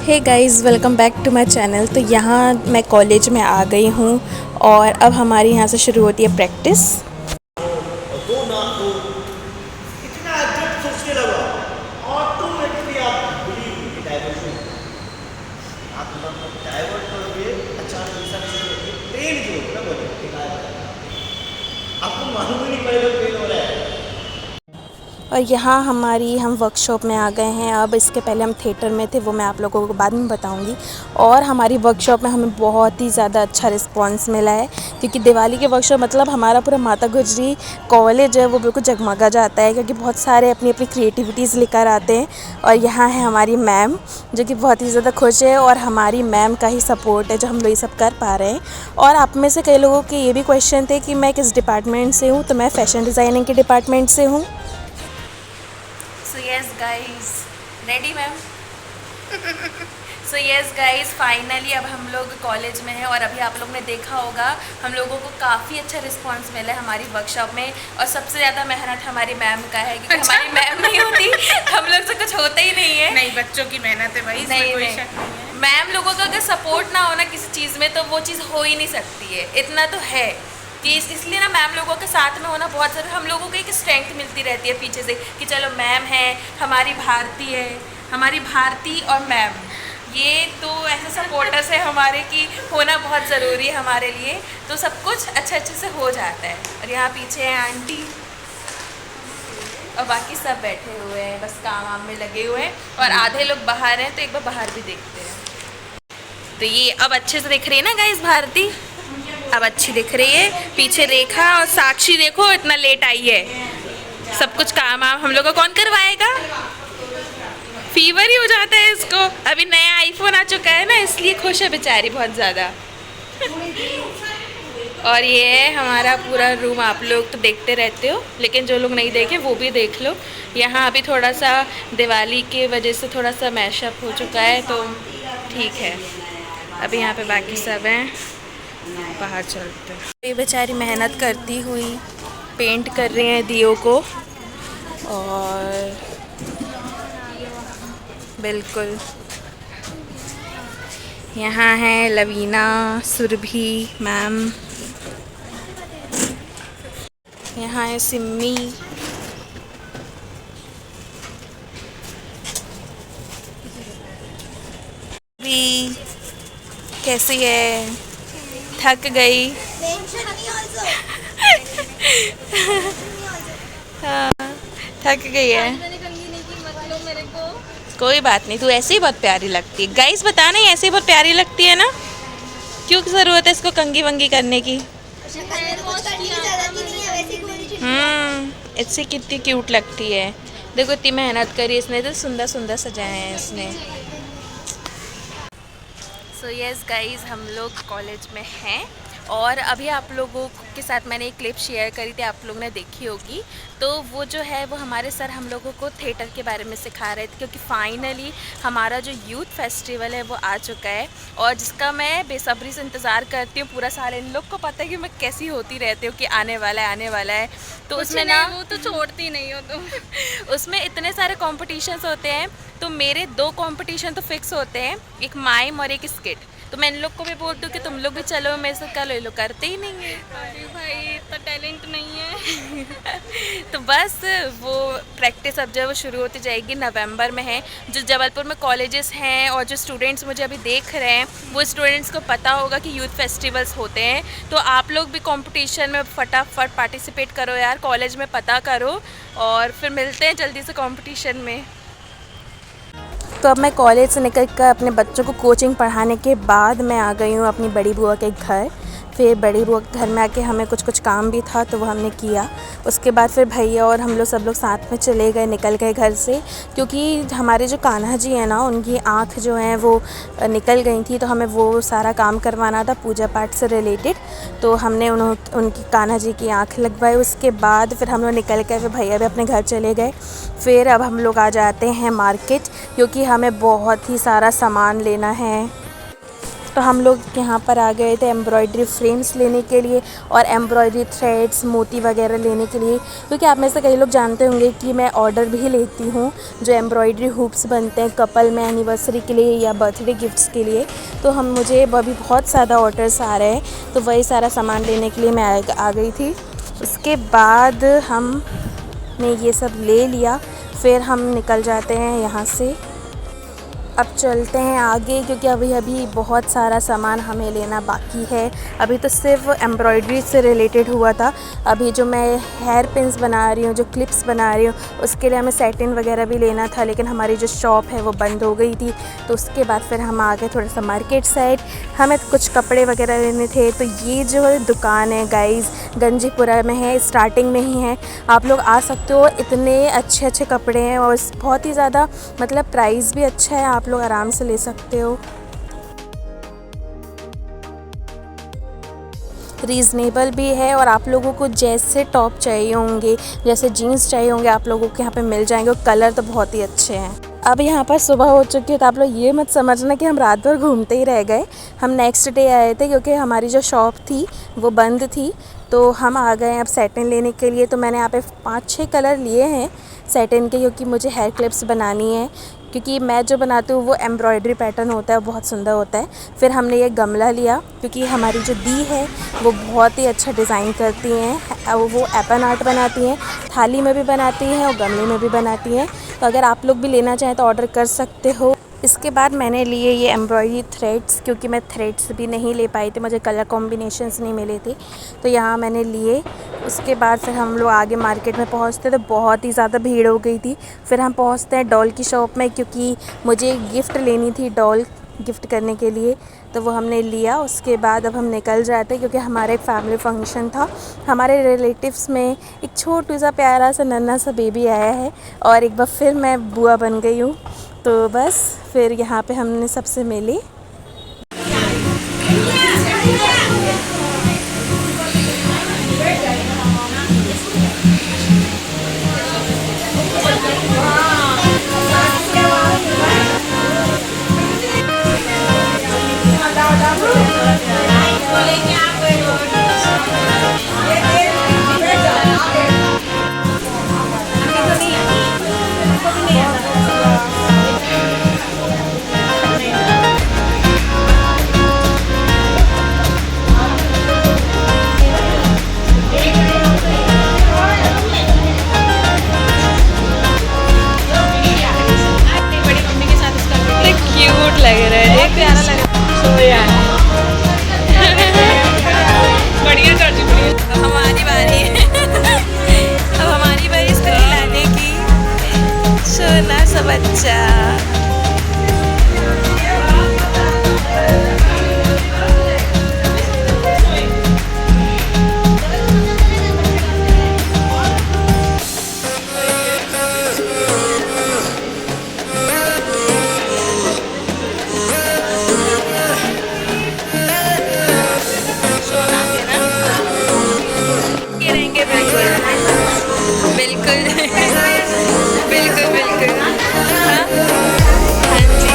Hey guys, welcome back to my channel. तो यहाँ मैं कॉलेज में आ गई हूँ और अब हमारी यहाँ से शुरू होती है प्रैक्टिस। दो ना दो इतना एग्जैक्ट सोचने लगा ऑटोमेटिकली आप बिलीव डाइवर्शन आप मतलब डाइवर्ट करोगे। अचानक ऐसा ट्रेन जो होता है बोले आपको मालूम ही नहीं पड़ेगा ट्रेन हो रहा है। और यहाँ हम वर्कशॉप में आ गए हैं। अब इसके पहले हम थिएटर में थे, वो मैं आप लोगों को बाद में बताऊंगी। और हमारी वर्कशॉप में हमें बहुत ही ज़्यादा अच्छा रिस्पांस मिला है, क्योंकि दिवाली के वर्कशॉप मतलब हमारा पूरा माता गुजरी कॉलेज है वो बिल्कुल जगमगा जाता है, क्योंकि बहुत सारे अपनी अपनी क्रिएटिविटीज़ लेकर आते हैं। और यहाँ है हमारी मैम जो कि बहुत ही ज़्यादा खुश है, और हमारी मैम का ही सपोर्ट है जो हम लोग ये सब कर पा रहे हैं। और आप में से कई लोगों के ये भी क्वेश्चन थे कि मैं किस डिपार्टमेंट से हूँ, तो मैं फ़ैशन डिज़ाइनिंग के डिपार्टमेंट से हूँ। सो यस गाइस, रेडी मैम? सो यस गाइस, फाइनली अब हम लोग कॉलेज में हैं और अभी आप लोग ने देखा होगा हम लोगों को काफ़ी अच्छा रिस्पांस मिला है हमारी वर्कशॉप में। और सबसे ज़्यादा मेहनत हमारी मैम का है, क्योंकि अच्छा? हमारी मैम नहीं होती हम लोग से कुछ होता ही नहीं है। नहीं, बच्चों की मेहनत है भाई, इसमें कोई शक नहीं है। मैम लोगों का अगर सपोर्ट ना हो ना किसी चीज़ में तो वो चीज़ हो ही नहीं सकती है, इतना तो है कि इसलिए ना मैम लोगों के साथ में होना बहुत ज़रूरी। हम लोगों को एक स्ट्रेंथ मिलती रहती है पीछे से कि चलो मैम है, हमारी भारती और मैम, ये तो ऐसे सपोर्टर्स है हमारे कि होना बहुत ज़रूरी है हमारे लिए, तो सब कुछ अच्छे से हो जाता है। और यहाँ पीछे है आंटी और बाकी सब बैठे हुए हैं, बस काम वाम में लगे हुए हैं, और आधे लोग बाहर हैं, तो एक बार बाहर भी देखते हैं। तो ये अब अच्छे से दिख रही है ना गाइस भारती, अब अच्छी दिख रही है। पीछे रेखा और साक्षी देखो इतना लेट आई है। सब कुछ काम हम लोग को कौन करवाएगा? फीवर ही हो जाता है इसको। अभी नया आईफोन आ चुका है ना, इसलिए खुश है बेचारी बहुत ज़्यादा। और ये है हमारा पूरा रूम, आप लोग तो देखते रहते हो, लेकिन जो लोग नहीं देखे वो भी देख लो। यहाँ अभी थोड़ा सा दिवाली के वजह से थोड़ा सा मैशअप हो चुका है, तो ठीक है। अभी यहाँ पे बाकी सब हैं, बाहर चलते हैं। ये बेचारी मेहनत करती हुई पेंट कर रही हैं दियों को, और बिल्कुल यहाँ है लवीना, सुरभि मैम, यहाँ है सिम्मी, भी कैसी है? थक गई? हाँ, थक गई है। कोई बात नहीं, तू ऐसे ही बहुत प्यारी लगती है। गाइस बताना, ही ऐसे ही बहुत प्यारी लगती है ना? क्यों ज़रूरत है इसको कंगी वंगी करने की? इससे कितनी क्यूट लगती है। देखो इतनी मेहनत करी इसने, तो सुंदर सुंदर सजाए हैं इसने। सो यस गाइस, हम लोग कॉलेज में हैं और अभी आप लोगों के साथ मैंने एक क्लिप शेयर करी थी, आप लोगों ने देखी होगी। तो वो जो है वो हमारे सर हम लोगों को थिएटर के बारे में सिखा रहे थे, क्योंकि फाइनली हमारा जो यूथ फेस्टिवल है वो आ चुका है, और जिसका मैं बेसब्री से इंतज़ार करती हूँ पूरा साल। इन लोग को पता है कि मैं कैसी होती रहती हूँ कि आने वाला है। तो उसमें ना वो तो छोड़ती नहीं हो तुम। उसमें इतने सारे कॉम्पिटिशन्स होते हैं, तो मेरे 2 कॉम्पिटिशन तो फिक्स होते हैं, एक माइम और एक स्किट। तो मैं इन लोग को भी बोलती हूँ कि तुम लोग भी चलो मेरे से, कर लो, करते ही नहीं है। अरे भाई, इतना टैलेंट नहीं है। तो बस वो प्रैक्टिस अब जो है वो शुरू होती जाएगी, नवंबर में है। जो जबलपुर में कॉलेजेस हैं और जो स्टूडेंट्स मुझे अभी देख रहे हैं, वो स्टूडेंट्स को पता होगा कि यूथ फेस्टिवल्स होते हैं। तो आप लोग भी कंपटीशन में फटाफट पार्टिसिपेट करो यार, कॉलेज में पता करो, और फिर मिलते हैं जल्दी से कंपटीशन में। तो अब मैं कॉलेज से निकल कर अपने बच्चों को कोचिंग पढ़ाने के बाद मैं आ गई हूँ अपनी बड़ी बुआ के घर। फिर बड़ी बुआ के घर में आके हमें कुछ काम भी था, तो वो हमने किया। उसके बाद फिर भैया और हम लोग सब लोग साथ में चले गए, निकल गए घर से, क्योंकि हमारे जो कान्हा जी हैं ना, उनकी आँख जो है वो निकल गई थी, तो हमें वो सारा काम करवाना था पूजा पाठ से रिलेटेड। तो हमने उनकी कान्हा जी की आँख लगवाई। उसके बाद फिर हम लोग निकल गए, फिर भैया भी अपने घर चले गए। फिर अब हम लोग आ जाते हैं मार्केट, क्योंकि हमें बहुत ही सारा सामान लेना है। तो हम लोग यहाँ पर आ गए थे एम्ब्रॉयडरी फ्रेम्स लेने के लिए और एम्ब्रॉयडरी थ्रेड्स मोती वगैरह लेने के लिए, क्योंकि आप में से कई लोग जानते होंगे कि मैं ऑर्डर भी लेती हूँ जो एम्ब्रॉयडरी हुप्स बनते हैं कपल में एनिवर्सरी के लिए या बर्थडे गिफ्ट्स के लिए। तो मुझे अभी बहुत ज़्यादा ऑर्डर्स आ रहे हैं, तो वही सारा सामान लेने के लिए मैं आ गई थी। उसके बाद हमने ये सब ले लिया, फिर हम निकल जाते हैं यहाँ से। अब चलते हैं आगे, क्योंकि अभी बहुत सारा सामान हमें लेना बाकी है। अभी तो सिर्फ एम्ब्रॉयडरी से रिलेटेड हुआ था। अभी जो मैं हेयर पिन्स बना रही हूँ, जो क्लिप्स बना रही हूँ, उसके लिए हमें सैटिन वगैरह भी लेना था, लेकिन हमारी जो शॉप है वो बंद हो गई थी। तो उसके बाद फिर हम आ गए थोड़ा सा मार्केट साइड, हमें कुछ कपड़े वगैरह लेने थे। तो ये जो दुकान है गाइज़ गंजीपुरा में है, स्टार्टिंग में ही है, आप लोग आ सकते हो। इतने अच्छे अच्छे कपड़े हैं और बहुत ही ज़्यादा मतलब प्राइस भी अच्छा है, आप लोग आराम से ले सकते हो। रीज़नेबल भी है और आप लोगों को जैसे टॉप चाहिए होंगे, जैसे जीन्स चाहिए होंगे, आप लोगों को यहाँ पे मिल जाएंगे और कलर तो बहुत ही अच्छे हैं। अब यहाँ पर सुबह हो चुकी है, तो आप लोग ये मत समझना कि हम रात भर घूमते ही रह गए। हम नेक्स्ट डे आए थे, क्योंकि हमारी जो शॉप थी वो बंद थी। तो हम आ गए अब सैटिन लेने के लिए। तो मैंने यहाँ पे 5-6 कलर लिए हैं सैटिन के, क्योंकि मुझे हेयर क्लिप्स बनानी है, क्योंकि मैं जो बनाती हूँ वो एम्ब्रॉयडरी पैटर्न होता है, बहुत सुंदर होता है। फिर हमने ये गमला लिया, क्योंकि हमारी जो दी है वो बहुत ही अच्छा डिज़ाइन करती हैं, वो एपन आर्ट बनाती हैं, थाली में भी बनाती हैं और गमले में भी बनाती हैं। तो अगर आप लोग भी लेना चाहें तो ऑर्डर कर सकते हो। इसके बाद मैंने लिए ये एम्ब्रॉयडरी थ्रेड्स, क्योंकि मैं थ्रेड्स भी नहीं ले पाई थी, मुझे कलर कॉम्बिनेशंस नहीं मिले थे, तो यहाँ मैंने लिए। उसके बाद फिर हम लोग आगे मार्केट में पहुँचते तो बहुत ही ज़्यादा भीड़ हो गई थी। फिर हम पहुँचते हैं डॉल की शॉप में, क्योंकि मुझे गिफ्ट लेनी थी, डॉल गिफ्ट करने के लिए, तो वो हमने लिया। उसके बाद अब हम निकल जाते, क्योंकि हमारा एक फैमिली फंक्शन था। हमारे रिलेटिव्स में एक छोटू सा प्यारा सा नन्हा सा बेबी आया है और एक बार फिर मैं बुआ बन गई हूँ। तो बस फिर यहाँ पे हमने सबसे मिली। क्यूट लग रहा है, देख प्यारा लग रहा है। बढ़िया कर दी, बढ़िया। अब हमारी बारी है। अब हमारी बारी इसको खिलाने की। सोना सा बच्चा। बिल्कुल बिल्कुल बिल्कुल। हाँ हाँ जी।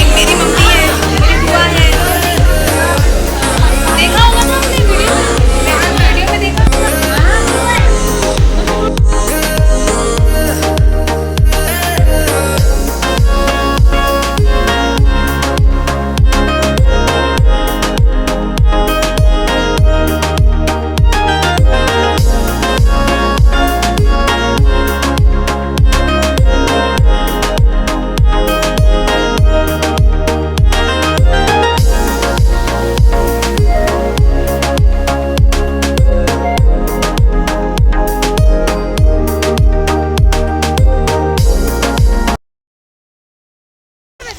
मेरी मम्मी है, मेरी बुआ है। देखा होगा ना आपने वीडियो में देखा होगा।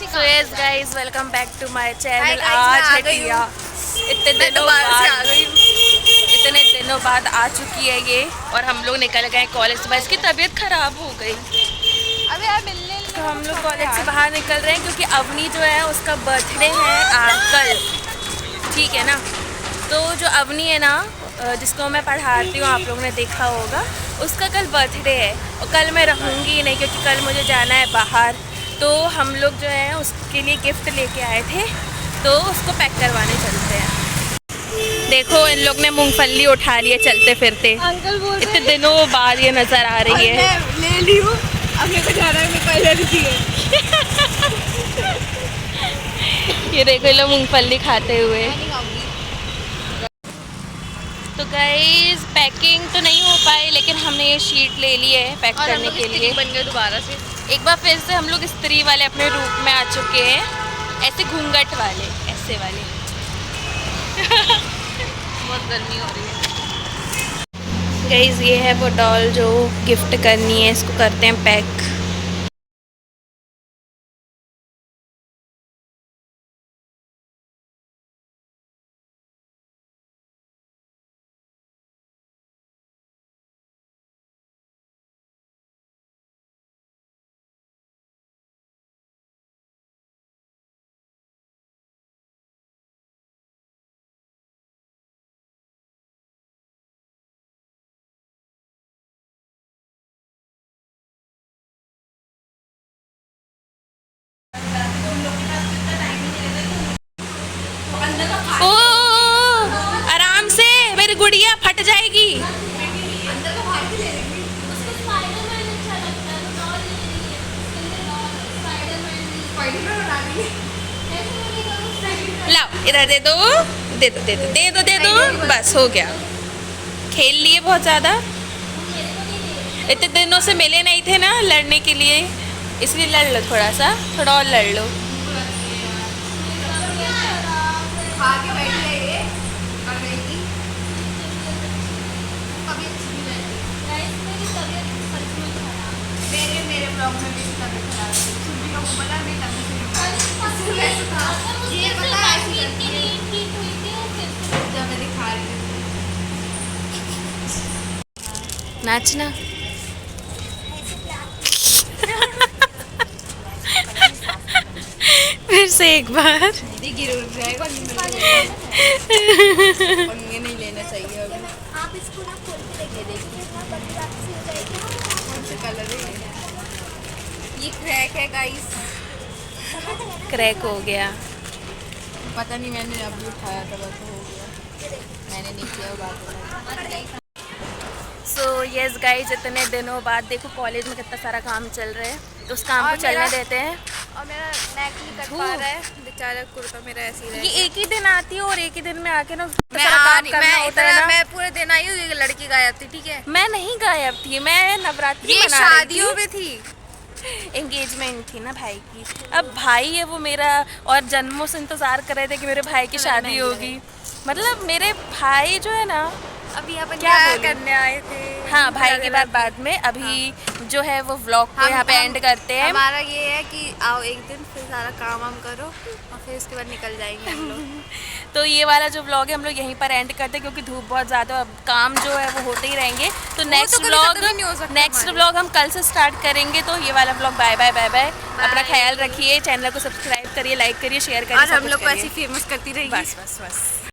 So yes guys, welcome back to my channel. आज है टिया, इतने दिनों बाद आ चुकी है ये, और हम लोग निकल गए कॉलेज से। इसकी तबीयत ख़राब हो गई, अबे यार मिलने तो हम लोग कॉलेज से बाहर निकल रहे हैं, क्योंकि अवनी जो है उसका बर्थडे है कल, ठीक है ना। तो जो अवनी है ना, जिसको मैं पढ़ाती हूँ, आप लोगों ने देखा होगा, उसका कल बर्थडे है और कल मैं रहूँगी ही नहीं क्योंकि कल मुझे जाना है बाहर। तो हम लोग जो है उसके लिए गिफ्ट लेके आए थे, तो उसको पैक करवाने चलते हैं। देखो इन लोग ने मूंगफली उठा लिए चलते फिरते। अंकल बोल इतने दिनों बाद ये नज़र आ रही है। ले ली हूँ, अब मेरे को जाना है, मेरे को एलर्जी है। ये देखो ये लोग मूंगफली खाते हुए। नहीं खाऊंगी। तो गाइस पैकिंग तो नहीं हो पाई, लेकिन हमने ये शीट ले ली है पैक और हम करने लोग के स्त्री लिए। बन गए दोबारा से। एक बार फिर से हम लोग स्त्री वाले अपने रूप में आ चुके हैं, ऐसे घूंघट वाले, ऐसे वाले। बहुत गर्मी हो रही है। गाइस ये है वो डॉल जो गिफ्ट करनी है, इसको करते हैं पैक। ओ आराम से, मेरी गुड़िया फट जाएगी। लाओ इधर दे दो, दे दो दे दो दे दो दे दो, बस हो गया। खेल लिए बहुत ज़्यादा, इतने दिनों से मिले नहीं थे ना लड़ने के लिए, इसलिए लड़ लो थोड़ा सा, थोड़ा और लड़ लो। खा के बैठी है ये और रहेगी। तबीयत अच्छी नहीं रहती। मेरे ब्लॉग में भी तबीयत खराब है। सुबह का बोला मैं तबीयत ये पता है ऐसी करती है जब मैं दिखा रही हूँ। नाचना। फिर से एक बार। गिर उड़ जाएगा और ये नहीं लेना चाहिए अभी। आप इसको ना खोल के देखिए, देखिए इतना बड़ी वापसी हो जाएगी। कौन से कलर है ये? क्रैक है गाइस। क्रैक हो गया। पता नहीं, मैंने अभी उठाया था बस हो गया। मैंने नहीं किया वो बात। सो यस गाइज, इतने दिनों बाद देखो कॉलेज में कितना सारा काम चल रहा है, तो उस काम को चलने देते हैं। और मेरा नेक नहीं कट पा रहा है बेचारा, कुर्ता मेरा ऐसे ही ये एक ही दिन आती है और एक ही दिन में आके ना मैं सारा काम करना होता है ना। मैं पूरे दिन आई हूँ, ये लड़की गायब थी। ठीक है, मैं नहीं गायब थी, मैं नवरात्रि ये मना रही शादियों में थी। एंगेजमेंट थी ना भाई की। अब भाई है वो मेरा, और जन्मों से इंतजार कर रहे थे कि मेरे भाई की शादी होगी। मतलब मेरे भाई जो है ना, अभी यहाँ पर क्या क्या बोलूं? करने आए थे? हाँ भाई की बात बाद में, अभी जो है वो व्लॉग को यहाँ पे एंड करते हैं। हमारा ये है कि आओ एक दिन फिर सारा काम वाम करो और फिर उसके बाद निकल जाएंगे हम लोग। तो ये वाला जो व्लॉग है हम लोग यहीं पर एंड करते हैं, क्योंकि धूप बहुत ज़्यादा, अब काम जो है वो होते ही रहेंगे। तो नेक्स्ट कभी व्लॉग खत्म ही नहीं हो सकता नेक्स्ट हमारे। व्लॉग हम कल से स्टार्ट करेंगे। तो ये वाला vlog bye bye bye bye. अपना ख्याल रखिए, चैनल को सब्सक्राइब करिए, लाइक करिए, शेयर करिए, और सब हम कुछ लोग को करिए। ऐसी फेमस करती रहेगी। बस बस बस।